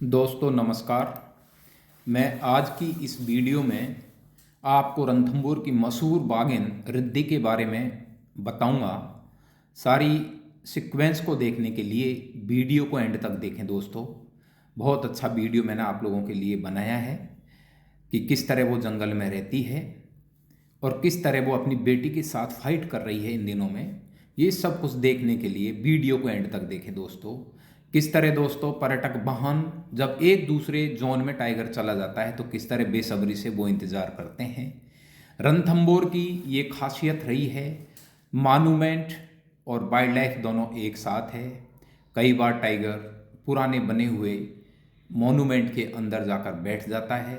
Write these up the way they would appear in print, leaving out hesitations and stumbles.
दोस्तों नमस्कार। मैं आज की इस वीडियो में आपको रणथंभौर की मशहूर बाघिन रिद्धि के बारे में बताऊंगा। सारी सीक्वेंस को देखने के लिए वीडियो को एंड तक देखें दोस्तों। बहुत अच्छा वीडियो मैंने आप लोगों के लिए बनाया है कि किस तरह वो जंगल में रहती है और किस तरह वो अपनी बेटी के साथ फाइट कर रही है इन दिनों में। ये सब कुछ देखने के लिए वीडियो को एंड तक देखें दोस्तों। किस तरह दोस्तों पर्यटक वाहन जब एक दूसरे जोन में टाइगर चला जाता है तो किस तरह बेसब्री से वो इंतज़ार करते हैं। रणथंभौर की ये खासियत रही है, मानूमेंट और वाइल्ड लाइफ दोनों एक साथ है। कई बार टाइगर पुराने बने हुए मोनूमेंट के अंदर जाकर बैठ जाता है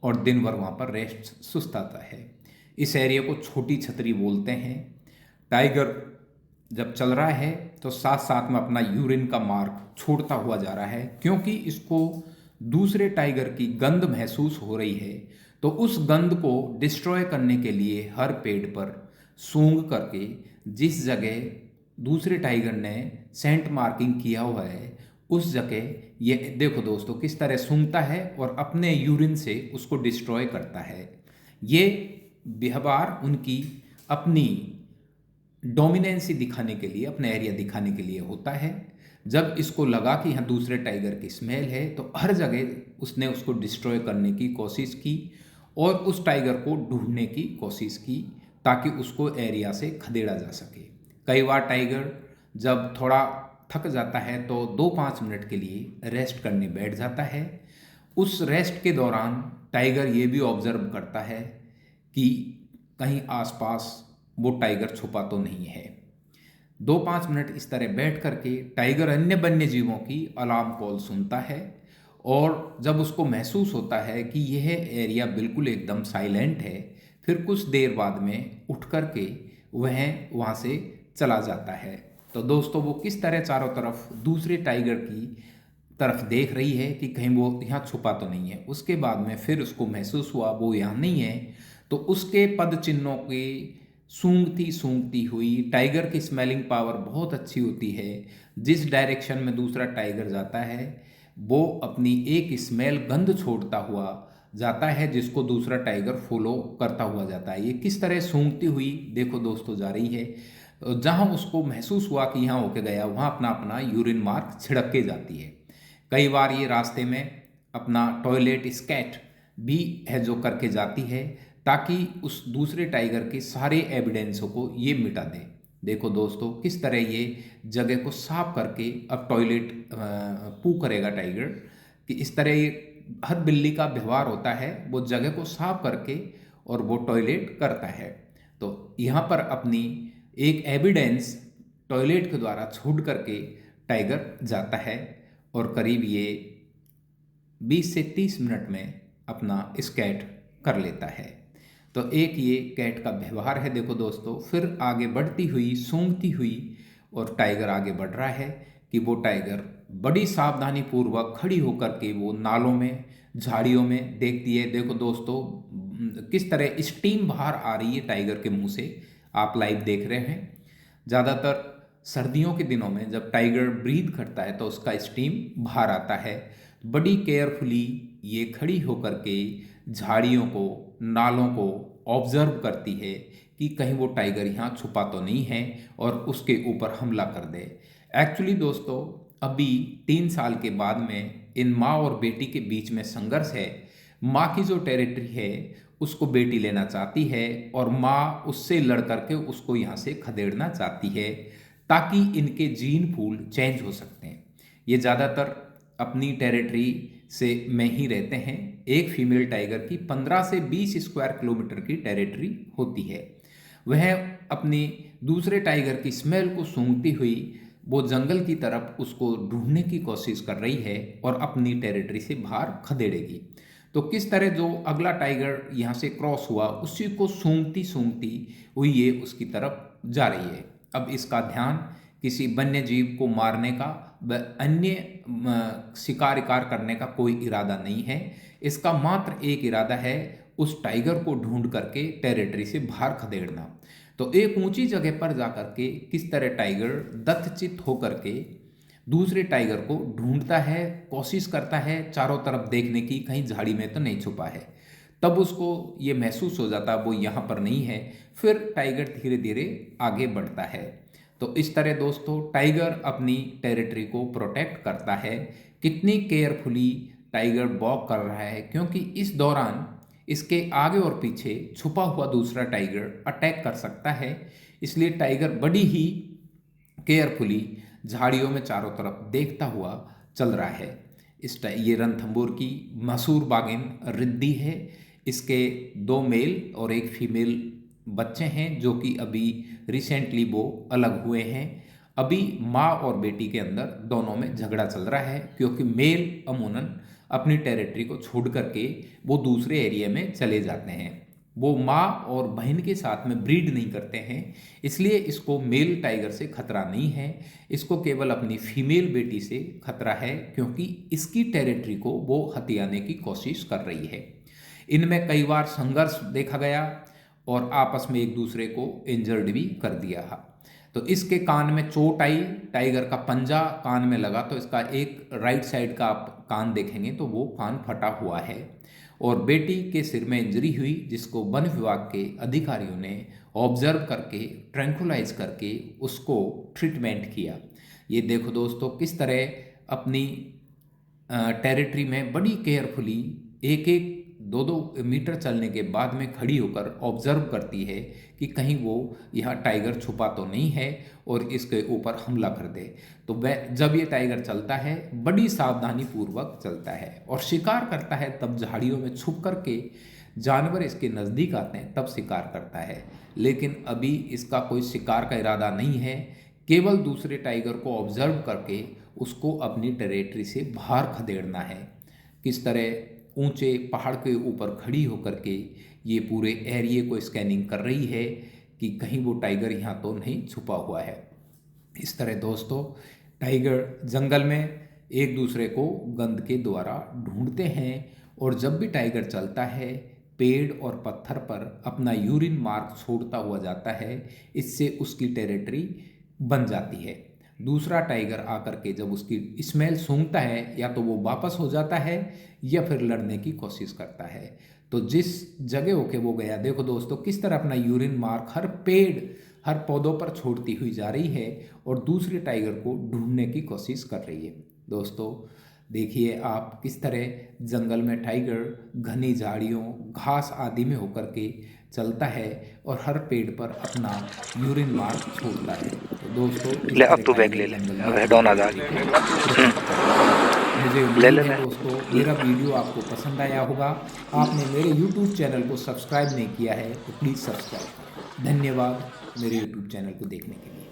और दिन भर वहाँ पर रेस्ट सुस्ताता है। इस एरिया को छोटी छतरी बोलते हैं। टाइगर जब चल रहा है तो साथ साथ में अपना यूरिन का मार्क छोड़ता हुआ जा रहा है, क्योंकि इसको दूसरे टाइगर की गंध महसूस हो रही है। तो उस गंध को डिस्ट्रॉय करने के लिए हर पेड़ पर सूंघ करके जिस जगह दूसरे टाइगर ने सेंट मार्किंग किया हुआ है उस जगह ये देखो दोस्तों किस तरह सूंघता है और अपने यूरिन से उसको डिस्ट्रॉय करता है। ये व्यवहार उनकी अपनी डोमिनेंसी दिखाने के लिए, अपना एरिया दिखाने के लिए होता है। जब इसको लगा कि यहाँ दूसरे टाइगर की स्मेल है तो हर जगह उसने उसको डिस्ट्रॉय करने की कोशिश की और उस टाइगर को ढूंढने की कोशिश की ताकि उसको एरिया से खदेड़ा जा सके। कई बार टाइगर जब थोड़ा थक जाता है तो 2-5 मिनट के लिए रेस्ट करने बैठ जाता है। उस रेस्ट के दौरान टाइगर ये भी ऑब्जर्व करता है कि कहीं आसपास वो टाइगर छुपा तो नहीं है। 2-5 मिनट इस तरह बैठ करके टाइगर अन्य वन्य जीवों की अलार्म कॉल सुनता है और जब उसको महसूस होता है कि यह एरिया बिल्कुल एकदम साइलेंट है, फिर कुछ देर बाद में उठ करके वह वहाँ से चला जाता है। तो दोस्तों वो किस तरह चारों तरफ दूसरे टाइगर की तरफ देख रही है कि कहीं वो यहाँ छुपा तो नहीं है। उसके बाद में फिर उसको महसूस हुआ वो यहाँ नहीं है, तो उसके पद चिन्हों की सूंघती सूंघती हुई, टाइगर की स्मेलिंग पावर बहुत अच्छी होती है। जिस डायरेक्शन में दूसरा टाइगर जाता है वो अपनी एक स्मेल गंध छोड़ता हुआ जाता है जिसको दूसरा टाइगर फॉलो करता हुआ जाता है। ये किस तरह सूंघती हुई देखो दोस्तों जा रही है। जहाँ उसको महसूस हुआ कि यहाँ होके गया वहाँ अपना अपना यूरिन मार्क छिड़क के जाती है। कई बार ये रास्ते में अपना टॉयलेट स्कैट भी है जो करके जाती है ताकि उस दूसरे टाइगर के सारे एविडेंसों को ये मिटा दे। देखो दोस्तों किस तरह ये जगह को साफ करके अब टॉयलेट पू करेगा टाइगर, कि इस तरह ये हर बिल्ली का व्यवहार होता है, वो जगह को साफ करके और वो टॉयलेट करता है। तो यहाँ पर अपनी एक एविडेंस टॉयलेट के द्वारा छोड़ करके टाइगर जाता है और करीब ये 20 से 30 मिनट में अपना स्कैट कर लेता है। तो एक ये कैट का व्यवहार है देखो दोस्तों। फिर आगे बढ़ती हुई सूंघती हुई और टाइगर आगे बढ़ रहा है कि वो टाइगर बड़ी सावधानी पूर्वक खड़ी होकर के वो नालों में झाड़ियों में देखती है। देखो दोस्तों किस तरह स्टीम बाहर आ रही है टाइगर के मुंह से, आप लाइव देख रहे हैं। ज़्यादातर सर्दियों के दिनों में जब टाइगर ब्रीथ करता है तो उसका स्टीम बाहर आता है। बड़ी केयरफुली ये खड़ी होकर के झाड़ियों को, नालों को ऑब्जर्व करती है कि कहीं वो टाइगर यहाँ छुपा तो नहीं है और उसके ऊपर हमला कर दे। एक्चुअली दोस्तों अभी 3 साल के बाद में इन माँ और बेटी के बीच में संघर्ष है। माँ की जो टेरिटरी है उसको बेटी लेना चाहती है और माँ उससे लड़ करके उसको यहाँ से खदेड़ना चाहती है ताकि इनके जीन पूल चेंज हो सकते हैं। ये ज़्यादातर अपनी टेरिटरी से में ही रहते हैं। एक फीमेल टाइगर की 15 से 20 स्क्वायर किलोमीटर की टेरिटरी होती है। वह अपनी दूसरे टाइगर की स्मेल को सूंघती हुई वो जंगल की तरफ उसको ढूंढने की कोशिश कर रही है और अपनी टेरिटरी से बाहर खदेड़ेगी। तो किस तरह जो अगला टाइगर यहाँ से क्रॉस हुआ उसी को सूंघती सूंघती हुई ये उसकी तरफ जा रही है। अब इसका ध्यान किसी वन्य जीव को मारने का व अन्य शिकार करने का कोई इरादा नहीं है। इसका मात्र एक इरादा है, उस टाइगर को ढूंढ करके टेरिटरी से बाहर खदेड़ना। तो एक ऊंची जगह पर जाकर के किस तरह टाइगर दत्तचित होकर के दूसरे टाइगर को ढूंढता है, कोशिश करता है चारों तरफ देखने की, कहीं झाड़ी में तो नहीं छुपा है। तब उसको ये महसूस हो जाता है वो यहाँ पर नहीं है, फिर टाइगर धीरे धीरे आगे बढ़ता है। तो इस तरह दोस्तों टाइगर अपनी टेरिटरी को प्रोटेक्ट करता है। कितनी केयरफुली टाइगर वॉक कर रहा है, क्योंकि इस दौरान इसके आगे और पीछे छुपा हुआ दूसरा टाइगर अटैक कर सकता है। इसलिए टाइगर बड़ी ही केयरफुली झाड़ियों में चारों तरफ देखता हुआ चल रहा है। ये रणथंभौर की मशहूर बाघिन रिद्धि है। इसके 2 मेल और 1 फीमेल बच्चे हैं जो कि अभी रिसेंटली वो अलग हुए हैं। अभी माँ और बेटी के अंदर दोनों में झगड़ा चल रहा है, क्योंकि मेल अमूमन अपनी टेरिटरी को छोड़ करके वो दूसरे एरिया में चले जाते हैं। वो माँ और बहन के साथ में ब्रीड नहीं करते हैं, इसलिए इसको मेल टाइगर से खतरा नहीं है। इसको केवल अपनी फीमेल बेटी से खतरा है, क्योंकि इसकी टेरिटरी को वो हथियाने की कोशिश कर रही है। इनमें कई बार संघर्ष देखा गया और आपस में एक दूसरे को इंजर्ड भी कर दिया। तो इसके कान में चोट आई, टाइगर का पंजा कान में लगा, तो इसका एक राइट साइड का आप कान देखेंगे तो वो कान फटा हुआ है। और बेटी के सिर में इंजरी हुई, जिसको वन विभाग के अधिकारियों ने ऑब्जर्व करके ट्रैंकुलाइज करके उसको ट्रीटमेंट किया। ये देखो दोस्तों किस तरह अपनी टेरिटरी में बड़ी केयरफुली 1-1, 2-2 मीटर चलने के बाद में खड़ी होकर ऑब्जर्व करती है कि कहीं वो यहाँ टाइगर छुपा तो नहीं है और इसके ऊपर हमला कर दे। तो वह जब ये टाइगर चलता है बड़ी सावधानी पूर्वक चलता है और शिकार करता है, तब झाड़ियों में छुप करके जानवर इसके नज़दीक आते हैं तब शिकार करता है। लेकिन अभी इसका कोई शिकार का इरादा नहीं है, केवल दूसरे टाइगर को ऑब्जर्व करके उसको अपनी टेरिटरी से बाहर खदेड़ना है। किस तरह ऊंचे पहाड़ के ऊपर खड़ी होकर के ये पूरे एरिया को स्कैनिंग कर रही है कि कहीं वो टाइगर यहाँ तो नहीं छुपा हुआ है। इस तरह दोस्तों टाइगर जंगल में एक दूसरे को गंध के द्वारा ढूंढते हैं, और जब भी टाइगर चलता है पेड़ और पत्थर पर अपना यूरिन मार्क छोड़ता हुआ जाता है। इससे उसकी टेरिटरी बन जाती है। दूसरा टाइगर आकर के जब उसकी स्मेल सूंघता है, या तो वो वापस हो जाता है या फिर लड़ने की कोशिश करता है। तो जिस जगह होके वो गया, देखो दोस्तों किस तरह अपना यूरिन मार्क हर पेड़ हर पौधों पर छोड़ती हुई जा रही है और दूसरे टाइगर को ढूंढने की कोशिश कर रही है। दोस्तों देखिए आप किस तरह जंगल में टाइगर घनी झाड़ियों घास आदि में होकर के चलता है और हर पेड़ पर अपना यूरिन मार्क छोड़ता है। तो दोस्तों ले अब तू बैग ले ले, अब हेड ऑन आ जा। मुझे उम्मीद है दोस्तों मेरा वीडियो आपको पसंद आया होगा। आपने मेरे YouTube चैनल को सब्सक्राइब नहीं किया है तो प्लीज़ सब्सक्राइब करें। धन्यवाद मेरे YouTube चैनल को देखने के लिए।